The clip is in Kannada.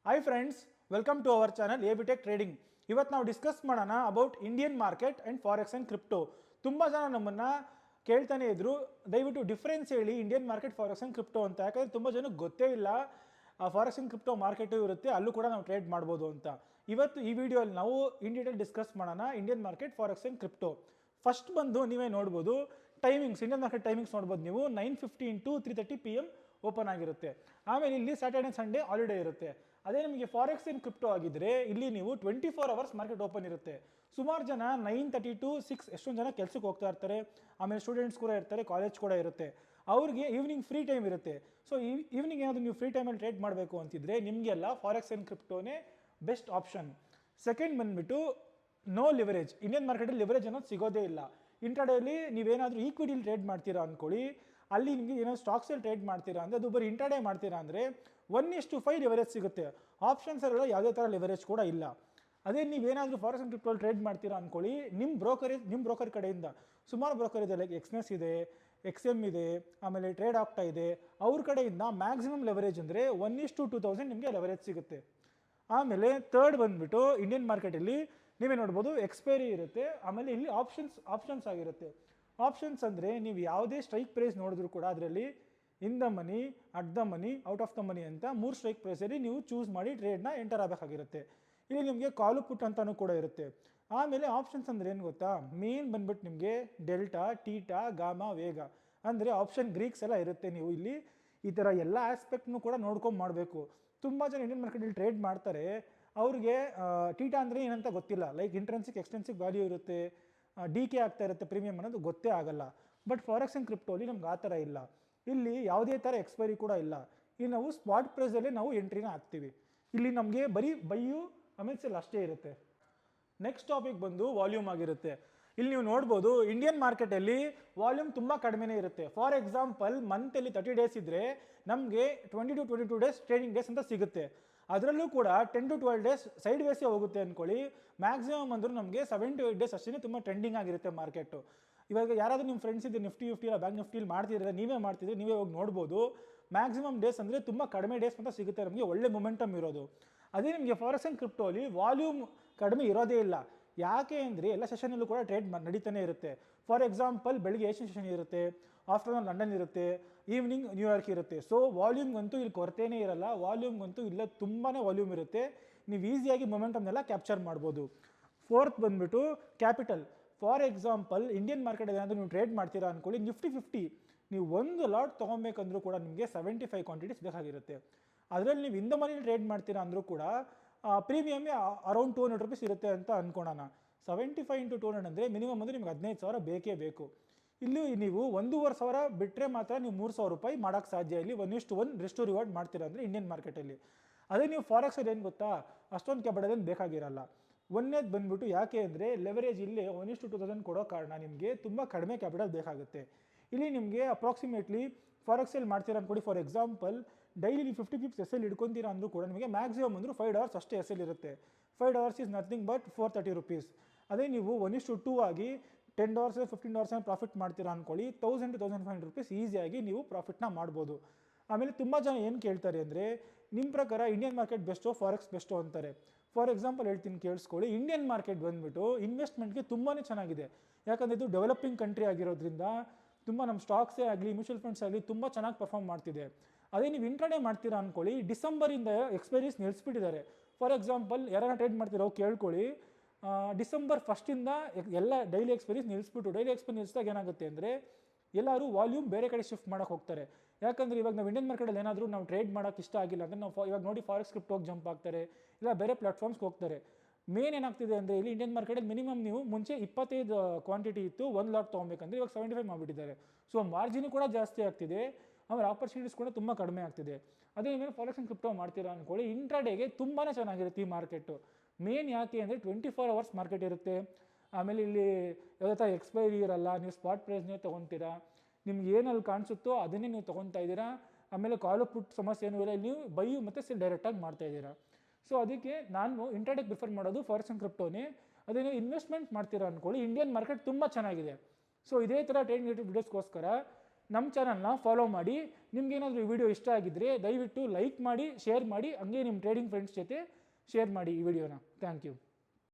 Hi friends, welcome to our channel ABTech Trading. ಇವತ್ತು ನಾವು ಡಿಸ್ಕಸ್ ಮಾಡೋಣ about Indian market and forex and crypto. ತುಂಬ ಜನ ನಮ್ಮನ್ನು ಕೇಳ್ತಾನೆ ಇದ್ರು, ದಯವಿಟ್ಟು ಡಿಫ್ರೆನ್ಸ್ ಹೇಳಿ Indian market forex and crypto ಅಂತ. ಯಾಕಂದರೆ ತುಂಬ ಜನಕ್ಕೆ ಗೊತ್ತೇ ಇಲ್ಲ ಫಾರೆಕ್ಸ್ ಆ್ಯಂಡ್ ಕ್ರಿಪ್ಟೋ ಮಾರ್ಕೆಟು ಇರುತ್ತೆ, ಅಲ್ಲೂ ಕೂಡ ನಾವು ಟ್ರೇಡ್ ಮಾಡ್ಬೋದು ಅಂತ. ಇವತ್ತು ಈ ವಿಡಿಯೋಲ್ಲಿ ನಾವು ಇನ್ ಡೀಟೇಲ್ ಡಿಸ್ಕಸ್ ಮಾಡೋಣ Indian market forex and crypto. First ಬಂದು ನೀವೇ ನೋಡ್ಬೋದು ಟೈಮಿಂಗ್ಸ್, ಇಂಡಿಯನ್ ಮಾರ್ಕೆಟ್ ಟೈಮಿಂಗ್ಸ್ ನೋಡ್ಬೋದು ನೀವು. 9:15 to 3:30 PM ಓಪನ್ ಆಗಿರುತ್ತೆ. ಆಮೇಲೆ ಇಲ್ಲಿ ಸ್ಯಾಟರ್ಡೆ ಸಂಡೇ ಹಾಲಿಡೇ ಇರುತ್ತೆ. ಅದೇ ನಿಮಗೆ ಫಾರೆಕ್ಸ್ ಇನ್ ಕ್ರಿಪ್ಟೋ ಆಗಿದ್ರೆ ಇಲ್ಲಿ ನೀವು 24 hours ಮಾರ್ಕೆಟ್ ಓಪನ್ ಇರುತ್ತೆ. ಸುಮಾರು ಜನ 9:30 to 6 ಎಷ್ಟೊಂದು ಜನ ಕೆಲಸಕ್ಕೆ ಹೋಗ್ತಾ ಇರ್ತಾರೆ, ಆಮೇಲೆ ಸ್ಟೂಡೆಂಟ್ಸ್ ಕೂಡ ಇರ್ತಾರೆ, ಕಾಲೇಜ್ ಕೂಡ ಇರುತ್ತೆ, ಅವ್ರಿಗೆ ಈವ್ನಿಂಗ್ ಫ್ರೀ ಟೈಮ್ ಇರುತ್ತೆ. ಸೊ ಈವ್ನಿಂಗ್ ಏನಾದರೂ ನೀವು ಫ್ರೀ ಟೈಮಲ್ಲಿ ಟ್ರೇಡ್ ಮಾಡಬೇಕು ಅಂತಿದ್ರೆ ನಿಮಗೆಲ್ಲ ಫಾರೆಕ್ಸ್ ಇನ್ ಕ್ರಿಪ್ಟೋನೇ ಬೆಸ್ಟ್ ಆಪ್ಷನ್. ಸೆಕೆಂಡ್ ಬಂದುಬಿಟ್ಟು ನೋ ಲಿವರೇಜ್. ಇಂಡಿಯನ್ ಮಾರ್ಕೆಟಲ್ಲಿ ಲಿವರೇಜ್ ಅನ್ನೋದು ಸಿಗೋದೇ ಇಲ್ಲ. ಇಂಟ್ರಾಡೇಲಿ ನೀವೇನಾದರೂ ಈಕ್ವಿಟಿಲಿ ಟ್ರೇಡ್ ಮಾಡ್ತೀರಾ ಅಂದ್ಕೊಳ್ಳಿ, ಅಲ್ಲಿ ನಿಮಗೆ ಏನೋ ಸ್ಟಾಕ್ಸಲ್ಲಿ ಟ್ರೇಡ್ ಮಾಡ್ತೀರಾ ಅಂದರೆ ಅದು ಬರೀ ಇಂಟ್ರಾಡೇ ಮಾಡ್ತೀರಾ ಅಂದರೆ 1:5 ಲಿವರೇಜ್ ಸಿಗುತ್ತೆ. ಆಪ್ಷನ್ಸಲ್ಲ ಯಾವುದೇ ಥರ ಲಿವರೇಜ್ ಕೂಡ ಇಲ್ಲ. ಅದೇ ನೀವೇನಾದರೂ ಫಾರೆಕ್ಸ್ ಆ್ಯಂಡ್ ಕ್ರಿಪ್ಟೋಲ್ಲಿ ಟ್ರೇಡ್ ಮಾಡ್ತೀರಾ ಅಂದ್ಕೊಳ್ಳಿ, ನಿಮ್ಮ ಬ್ರೋಕರ್ ಕಡೆಯಿಂದ ಸುಮಾರು ಬ್ರೋಕರ್ ಇದೆ, ಲೈಕ್ ಎಕ್ಸ್ನೆಸ್ ಇದೆ, XM ಇದೆ, ಆಮೇಲೆ ಟ್ರೇಡ್ ಆಗ್ತಾ ಇದೆ, ಅವ್ರ ಕಡೆಯಿಂದ ಮ್ಯಾಕ್ಸಿಮಮ್ ಲೆವರೇಜ್ ಅಂದರೆ 1:2000 ನಿಮಗೆ ಲೆವರೇಜ್ ಸಿಗುತ್ತೆ. ಆಮೇಲೆ ಥರ್ಡ್ ಬಂದುಬಿಟ್ಟು ಇಂಡಿಯನ್ ಮಾರ್ಕೆಟಲ್ಲಿ ನೀವೇ ನೋಡ್ಬೋದು ಎಕ್ಸ್ಪೈರಿ ಇರುತ್ತೆ, ಆಮೇಲೆ ಇಲ್ಲಿ ಆಪ್ಷನ್ಸ್ ಆಗಿರುತ್ತೆ. ಆಪ್ಷನ್ಸ್ ಅಂದರೆ ನೀವು ಯಾವುದೇ ಸ್ಟ್ರೈಕ್ ಪ್ರೈಸ್ ನೋಡಿದ್ರು ಕೂಡ ಅದರಲ್ಲಿ in the money, at the money, out of the money ಅಂತ 3 ಸ್ಟ್ರೈಕ್ ಪ್ರೈಸಲ್ಲಿ ನೀವು ಚೂಸ್ ಮಾಡಿ ಟ್ರೇಡ್ನ ಎಂಟರ್ ಆಗಬೇಕಾಗಿರುತ್ತೆ. ಇಲ್ಲಿ ನಿಮಗೆ ಕಾಲು ಪುಟ್ ಅಂತಲೂ ಕೂಡ ಇರುತ್ತೆ. ಆಮೇಲೆ ಆಪ್ಷನ್ಸ್ ಅಂದರೆ ಏನು ಗೊತ್ತಾ, ಮೇನ್ ಬಂದ್ಬಿಟ್ಟು ನಿಮಗೆ ಡೆಲ್ಟಾ, ಟೀಟಾ, ಗಾಮಾ, ವೇಗ ಅಂದರೆ ಆಪ್ಷನ್ ಗ್ರೀಕ್ಸ್ ಎಲ್ಲ ಇರುತ್ತೆ. ನೀವು ಇಲ್ಲಿ ಈ ಥರ ಎಲ್ಲ ಆಸ್ಪೆಕ್ಟ್ನು ಕೂಡ ನೋಡ್ಕೊಂಡು ಮಾಡಬೇಕು. ತುಂಬ ಜನ ಇಂಡಿಯನ್ ಮಾರ್ಕೆಟಲ್ಲಿ ಟ್ರೇಡ್ ಮಾಡ್ತಾರೆ, ಅವ್ರಿಗೆ ಟೀಟಾ ಅಂದರೆ ಏನಂತ ಗೊತ್ತಿಲ್ಲ, ಲೈಕ್ ಇಂಟ್ರೆನ್ಸಿಕ್ ಎಕ್ಸ್ಟೆನ್ಸಿಕ್ ವ್ಯಾಲ್ಯೂ ಇರುತ್ತೆ, DK ಆಗ್ತಾ ಇರುತ್ತೆ, ಪ್ರೀಮಿಯಮ್ ಅನ್ನೋದು ಗೊತ್ತೇ ಆಗಲ್ಲ. ಬಟ್ ಫಾರೆಕ್ಸ್ ಆ್ಯಂಡ್ ಕ್ರಿಪ್ಟೋಲಿ ನಮ್ಗೆ ಆ ಥರ ಇಲ್ಲ. ಇಲ್ಲಿ ಯಾವುದೇ ಥರ ಎಕ್ಸ್ಪೈರಿ ಕೂಡ ಇಲ್ಲ. ಇಲ್ಲಿ ನಾವು ಸ್ಪಾಟ್ ಪ್ರೈಸಲ್ಲೇ ನಾವು ಎಂಟ್ರಿನ ಹಾಕ್ತೀವಿ. ಇಲ್ಲಿ ನಮಗೆ ಬರೀ ಬೈಯು ಆಮೇಲೆ ಸೆಲ್ ಅಷ್ಟೇ ಇರುತ್ತೆ. ನೆಕ್ಸ್ಟ್ ಟಾಪಿಕ್ ಬಂದು ವಾಲ್ಯೂಮ್ ಆಗಿರುತ್ತೆ. ಇಲ್ಲಿ ನೀವು ನೋಡ್ಬೋದು ಇಂಡಿಯನ್ ಮಾರ್ಕೆಟಲ್ಲಿ ವಾಲ್ಯೂಮ್ ತುಂಬ ಕಡಿಮೆನೇ ಇರುತ್ತೆ. ಫಾರ್ ಎಕ್ಸಾಂಪಲ್ ಮಂತಲ್ಲಿ 30 ಡೇಸ್ ಇದ್ದರೆ ನಮಗೆ 20 to 22 ಡೇಸ್ ಟ್ರೇಡಿಂಗ್ ಡೇಸ್ ಅಂತ ಸಿಗುತ್ತೆ. ಅದರಲ್ಲೂ ಕೂಡ 10 to 12 ಡೇಸ್ ಸೈಡ್ ವೇಸೇ ಹೋಗುತ್ತೆ ಅಂದ್ಕೊಳ್ಳಿ. ಮ್ಯಾಕ್ಸಿಮಮ್ ಅಂದರೂ ನಮಗೆ 7 to 8 ಡೇಸ್ ಅಷ್ಟೇ ತುಂಬ ಟ್ರೆಂಡಿಂಗ್ ಆಗಿರುತ್ತೆ ಮಾರ್ಕೆಟು. ಇವಾಗ ಯಾರಾದರೂ ನಿಮ್ಮ ಫ್ರೆಂಡ್ಸ್ ಇದ್ದರೆ ನಿಫ್ಟಿ ಇಲ್ಲ ಬ್ಯಾಂಕ್ ನಿಫ್ಟಿಲಿ ಮಾಡ್ತಿದ್ರೆ ನೀವೇ ಹೋಗಿ ನೋಡ್ಬೋದು. ಮ್ಯಾಕ್ಸಿಮಮ್ ಡೇಸ್ ಅಂದರೆ ತುಂಬ ಕಡಿಮೆ ಡೇಸ್ ಅಂತ ಸಿಗುತ್ತೆ ನಮಗೆ, ಒಳ್ಳೆ ಮೊಮೆಂಟಮ್ ಇರೋದು. ಅದೇ ನಿಮಗೆ ಫಾರೆಕ್ಸ್ ಆ್ಯಂಡ್ ಕ್ರಿಪ್ಟೋಲಿ ವಾಲ್ಯೂಮ್ ಕಡಿಮೆ ಇರೋದೇ ಇಲ್ಲ. ಯಾಕೆ ಅಂದರೆ ಎಲ್ಲ ಸೆಷನಲ್ಲೂ ಕೂಡ ಟ್ರೇಡ್ ನಡೀತಾನೆ ಇರುತ್ತೆ. ಫಾರ್ ಎಕ್ಸಾಂಪಲ್ ಬೆಳಿಗ್ಗೆ ಏಷ್ಯನ್ ಸೆಷನ್ ಇರುತ್ತೆ, ಆಫ್ಟರ್ನೂನ್ ಲಂಡನ್ ಇರುತ್ತೆ, ಈವ್ನಿಂಗ್ ನ್ಯೂಯಾರ್ಕ್ ಇರುತ್ತೆ. ಸೊ ವಾಲ್ಯೂಮ್ಗಂತೂ ಇಲ್ಲಿ ಕೊರತೆನೇ ಇರಲ್ಲ, ವಾಲ್ಯೂಮ್ಗಂತೂ ಇಲ್ಲ ತುಂಬಾ ವಾಲ್ಯೂಮ್ ಇರುತ್ತೆ, ನೀವು ಈಸಿಯಾಗಿ ಮೊಮೆಂಟಮ್ನೆಲ್ಲ ಕ್ಯಾಪ್ಚರ್ ಮಾಡ್ಬೋದು. ಫೋರ್ತ್ ಬಂದುಬಿಟ್ಟು ಕ್ಯಾಪಿಟಲ್. ಫಾರ್ ಎಕ್ಸಾಂಪಲ್ ಇಂಡಿಯನ್ ಮಾರ್ಕೆಟಲ್ಲಿ ಏನಾದರೂ ನೀವು ಟ್ರೇಡ್ ಮಾಡ್ತೀರಾ ಅಂದ್ಕೊಳ್ಳಿ, ನಿಫ್ಟಿ 50 ನೀವು ಒಂದು ಲಾಟ್ ತೊಗೊಬೇಕಂದ್ರೂ ಕೂಡ ನಿಮಗೆ 75 ಕ್ವಾಂಟಿಟೀಸ್ ಬೇಕಾಗಿರುತ್ತೆ. ಅದರಲ್ಲಿ ನೀವು ಇನ್ ದ ಮನಿ ಟ್ರೇಡ್ ಮಾಡ್ತೀರಾ ಅಂದರೂ ಕೂಡ ಪ್ರೀಮಿಯಮ್ಮೇ ಅರೌಂಡ್ 200 rupees ಇರುತ್ತೆ ಅಂತ ಅಂದ್ಕೊಳ್ಳೋಣ. 75 into 200 ಅಂದರೆ ಮಿನಿಮಮ್ ಅಂದರೆ ನಿಮ್ಗೆ 15,000 ಬೇಕೇ ಬೇಕು. ಇಲ್ಲಿ ನೀವು 1,500 ಬಿಟ್ಟರೆ ಮಾತ್ರ ನೀವು 3,000 ರೂಪಾಯಿ ಮಾಡೋಕ್ಕೆ ಸಾಧ್ಯ. ಇಲ್ಲಿ 1:1 ರಿಸ್ಟ್ ಟು ರಿವಾರ್ಡ್ ಮಾಡ್ತೀರಾ ಅಂದರೆ ಇಂಡಿಯನ್ ಮಾರ್ಕೆಟಲ್ಲಿ. ಅದೇ ನೀವು ಫಾರೆಕ್ಸಲ್ಲಿ ಏನು ಗೊತ್ತಾ, ಅಷ್ಟೊಂದು ಕ್ಯಾಪಿಟಲ್ ಬೇಕಾಗಿರಲ್ಲ. ಒಂದೇದು ಬಂದುಬಿಟ್ಟು ಯಾಕೆ ಅಂದರೆ ಲೆವರೇಜ್ ಇಲ್ಲೇ 1:2000 ಕೊಡೋ ಕಾರಣ ನಿಮಗೆ ತುಂಬ ಕಡಿಮೆ ಕ್ಯಾಪಿಟಲ್ ಬೇಕಾಗುತ್ತೆ. ಇಲ್ಲಿ ನಿಮಗೆ ಅಪ್ರಾಕ್ಸಿಮೇಟ್ಲಿ ಫಾರೆಕ್ಸಲ್ಲಿ ಮಾಡ್ತೀರಾ ಅಂದ್ಕೊಡಿ, ಫಾರ್ ಎಕ್ಸಾಂಪಲ್ ಡೈಲಿ ನೀವು 50 pips SL ಹಿಡ್ಕೊತೀರಾ ಅಂದರೂ ಕೂಡ ನಿಮಗೆ ಮ್ಯಾಕ್ಸಿಮಮ್ ಅಂದರೂ 5 hours ಅಷ್ಟೇ SL ಇರುತ್ತೆ. 5 hours is nothing but 430 rupees. ಅದೇ ನೀವು 1:2 ಆಗಿ 10 hours 15 hours ಪ್ರಾಫಿಟ್ ಮಾಡ್ತೀರಾ ಅಂದ್ಕೊಳ್ಳಿ, 1000 to 1500 rupees ಈಸಿಯಾಗಿ ನೀವು ಪ್ರಾಫಿಟ್ನ ಮಾಡ್ಬೋದು. ಆಮೇಲೆ ತುಂಬ ಜನ ಏನು ಕೇಳ್ತಾರೆ ಅಂದರೆ, ನಿಮ್ಮ ಪ್ರಕಾರ Indian market Bairstow forex Bairstow ಅಂತಾರೆ. ಫಾರ್ ಎಕ್ಸಾಂಪಲ್ ಹೇಳ್ತೀನಿ ಕೇಳಿಸ್ಕೊಳ್ಳಿ, ಇಂಡಿಯನ್ ಮಾರ್ಕೆಟ್ ಬಂದುಬಿಟ್ಟು ಇನ್ವೆಸ್ಟ್ಮೆಂಟ್ಗೆ ತುಂಬಾ ಚೆನ್ನಾಗಿದೆ. ಯಾಕಂದರೆ ಇದು ಡೆವಲಪಿಂಗ್ ಕಂಟ್ರಿ ಆಗಿರೋದ್ರಿಂದ ತುಂಬ ನಮ್ಮ ಸ್ಟಾಕ್ಸೇ ಆಗಲಿ ಮ್ಯೂಚುವಲ್ ಫಂಡ್ಸ್ ಆಗಲಿ ತುಂಬ ಚೆನ್ನಾಗಿ ಪರ್ಫಾರ್ಮ್ ಮಾಡ್ತಿದೆ. ಅದೇ ನೀವು ಇಂಟ್ರಾಡೇ ಮಾಡ್ತೀರಾ ಅಂದ್ಕೊಳ್ಳಿ, ಡಿಸೆಂಬರಿಂದ ಎಕ್ಸ್ಪೈರೀಸ್ ನಿಲ್ಲಿಸ್ಬಿಟ್ಟಿದ್ದಾರೆ. ಫಾರ್ ಎಕ್ಸಾಂಪಲ್ ಯಾರನ್ನ ಟ್ರೇಡ್ ಮಾಡ್ತಿರೋ ಕೇಳ್ಕೊಳ್ಳಿ, ಡಿಸೆಂಬರ್ 1st ಎಲ್ಲ ಡೈಲಿ ಎಕ್ಸ್ಪೈರೀಸ್ ನಿಲ್ಲಿಸ್ಬಿಟ್ಟು, ಡೈಲಿ ಎಕ್ಸ್ಪೈರಿ ನಿಲ್ಲಿಸಿದಾಗ ಏನಾಗುತ್ತೆ ಅಂದರೆ ಎಲ್ಲರೂ ವಾಲ್ಯೂಮ್ ಬೇರೆ ಕಡೆ ಶಿಫ್ಟ್ ಮಾಡೋಕ್ಕೆ ಹೋಗ್ತಾರೆ. ಯಾಕಂದರೆ ಇವಾಗ ನಾವು ಇಂಡಿಯನ್ ಮಾರ್ಕೆಟಲ್ಲಿ ಏನಾದರೂ ನಾವು ಟ್ರೇಡ್ ಮಾಡೋಕ್ಕೆ ಇಷ್ಟ ಆಗಿಲ್ಲ ಅಂದರೆ ನಾವು ಇವಾಗ ನೋಡಿ ಫಾರೆಕ್ಸ್ ಕ್ರಿಪ್ಟೋಗೆ ಜಂಪ್ ಆಗ್ತಾರೆ, ಇಲ್ಲ ಬೇರೆ ಪ್ಲಾಟ್ಫಾರ್ಮ್ಸ್ಗೆ ಹೋಗ್ತಾರೆ. ಮೇನ್ ಏನಾಗ್ತಿದೆ ಅಂದರೆ ಇಲ್ಲಿ ಇಂಡಿಯನ್ ಮಾರ್ಕೆಟಲ್ಲಿ ಮಿನಿಮಮ್ ನೀವು ಮುಂಚೆ 25 ಕ್ವಾಂಟಿಟಿ ಇತ್ತು, 1 ಲಾಟ್ ತೊಗೊಬೇಕಂದ್ರೆ ಇವಾಗ 75 ಮಾಡಿಬಿಟ್ಟಿದ್ದಾರೆ. ಸೊ ಮಾರ್ಜಿನ್ ಕೂಡ ಜಾಸ್ತಿ ಆಗ್ತಿದೆ, ಆಮೇಲೆ ಆಪರ್ಚುನಿಟೀಸ್ ಕೂಡ ತುಂಬ ಕಡಿಮೆ ಆಗ್ತಿದೆ. ಅದೇ ನೀವು ಫಾರೆಕ್ಸ್ ಆ್ಯಂಡ್ ಕ್ರಿಪ್ಟೋ ಮಾಡ್ತೀರಾ ಅಂದ್ಕೊಳ್ಳಿ, ಇಂಟ್ರಾಡೇಗೆ ತುಂಬಾ ಚೆನ್ನಾಗಿರುತ್ತೆ ಈ ಮಾರ್ಕೆಟು. ಮೇನ್ ಯಾಕೆ ಅಂದರೆ 24 hours ಮಾರ್ಕೆಟ್ ಇರುತ್ತೆ. ಆಮೇಲೆ ಇಲ್ಲಿ ಯಾವುದೇ ಥರ ಎಕ್ಸ್ಪೈರಿ ಇರಲ್ಲ, ನೀವು ಸ್ಪಾಟ್ ಪ್ರೈಸ್ನೇ ತೊಗೊತೀರಾ, ನಿಮ್ಗೆ ಏನಲ್ಲಿ ಕಾಣಿಸುತ್ತೋ ಅದನ್ನೇ ನೀವು ತೊಗೊತಾ ಇದ್ದೀರಾ. ಆಮೇಲೆ ಕಾಲು ಪುಟ್ ಸಮಸ್ಯೆ ಏನೂ ಇಲ್ಲ, ನೀವು ಬೈ ಮತ್ತು ಸೆಲ್ ಡೈರೆಕ್ಟಾಗಿ ಮಾಡ್ತಾ ಇದ್ದೀರಾ. ಸೊ ಅದಕ್ಕೆ ನಾನು ಇಂಟ್ರಾಡೇಗೆ ಪ್ರಿಫರ್ ಮಾಡೋದು ಫಾರೆಕ್ಸ್ ಆ್ಯಂಡ್ ಕ್ರಿಪ್ಟೋನೇ. ಅದೇ ನೀವು ಇನ್ವೆಸ್ಟ್ಮೆಂಟ್ ಮಾಡ್ತೀರಾ ಅಂದ್ಕೊಳ್ಳಿ, ಇಂಡಿಯನ್ ಮಾರ್ಕೆಟ್ ತುಂಬ ಚೆನ್ನಾಗಿದೆ. ಸೊ ಇದೇ ಥರ ಟ್ರೇಡಿಂಗ್ ರಿಲೇಟೆಡ್ ವಿಡಿಯೋಸ್ಗೋಸ್ಕರ ನಮ್ಮ ಚಾನಲ್ನ ಫಾಲೋ ಮಾಡಿ. ನಿಮ್ಗೇನಾದರೂ ಈ ವಿಡಿಯೋ ಇಷ್ಟ ಆಗಿದ್ದರೆ ದಯವಿಟ್ಟು ಲೈಕ್ ಮಾಡಿ, ಶೇರ್ ಮಾಡಿ, ಹಂಗೆ ನಿಮ್ಮ ಟ್ರೇಡಿಂಗ್ ಫ್ರೆಂಡ್ಸ್ ಜೊತೆ ಶೇರ್ ಮಾಡಿ ಈ ವಿಡಿಯೋನ. Thank you.